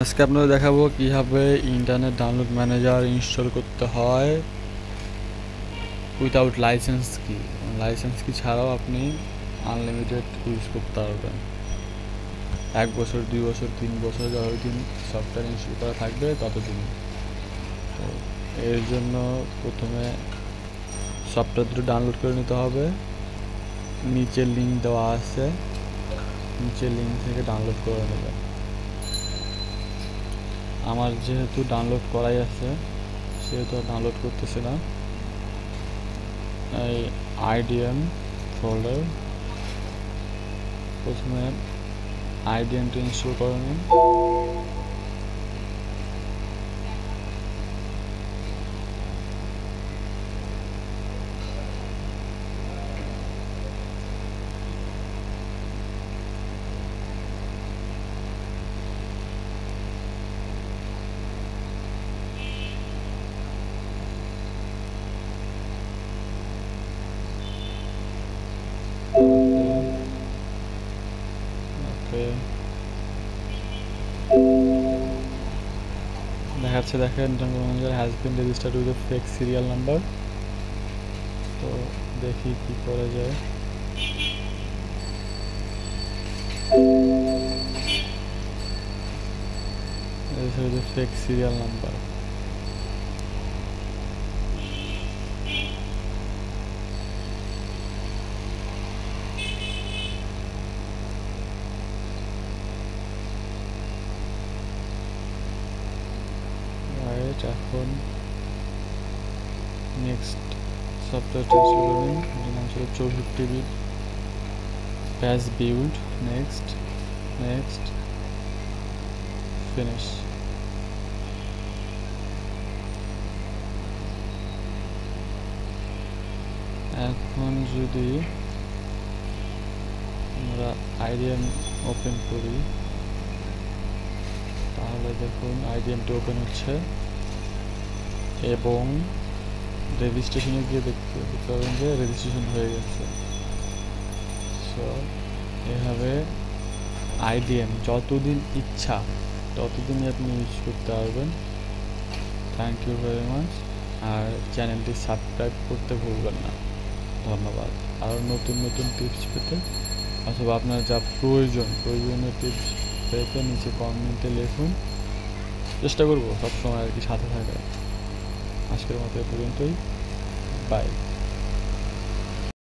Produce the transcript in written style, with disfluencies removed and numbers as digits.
আজকে আপনাদের দেখাবো কিভাবে ইন্টারনেট ডাউনলোড ম্যানেজার ইনস্টল করতে হয় উইদাউট লাইসেন্স কি ছাড়াও আপনি আনলিমিটেড ইউজ করতে পারবেন। 1 বছর 2 বছর 3 বছর যতদিন সফটওয়্যার ইনস্টল করা থাকবে ততদিন। তো এর জন্য প্রথমে সফটওয়্যার দুটো ডাউনলোড করে নিতে হবে। নিচের লিঙ্ক দেওয়া আছে, নিচের লিঙ্ক থেকে ডাউনলোড করে নেবেন। আমার যেহেতু ডাউনলোড করাই আছে সেহেতু ডাউনলোড করতেছে না। এই আইডিএম ফোল্ডার, প্রথমে আইডিএমটা ইনস্টল করে নিন। দেখাচ্ছে, দেখেন manager has been registered with a fake serial number. তো দেখি কি করা যায়। ফেক সিরিয়াল নাম্বার, এখন নেক্সট সফটওয়্যারটা ইনস্টল করবেন। এটার নাম ছিল 64 বিট প্যাচ বিল্ড। Next finish. এখন যদি আমরা আইডিএম ওপেন করি তাহলে দেখুন আইডিএমটি ওপেন হচ্ছে এবং রেজিস্ট্রেশনে গিয়ে দেখতে পাবেন যে রেজিস্ট্রেশন হয়ে গেছে। সো এভাবে আইডিএম যতদিন ইচ্ছা ততদিনই আপনি ইউজ করতে পারবেন। Thank you very much. আর চ্যানেলটি সাবস্ক্রাইব করতে ভুলবেন না। ধন্যবাদ। আরও নতুন টিপস পেতে অথবা আপনার যা প্রয়োজনীয় টিপস পেতে নিচে কমেন্টে লিখুন। চেষ্টা করবো সবসময় আর কি সাথে থাকার। আজকের মতো এ পর্যন্তই। বাই।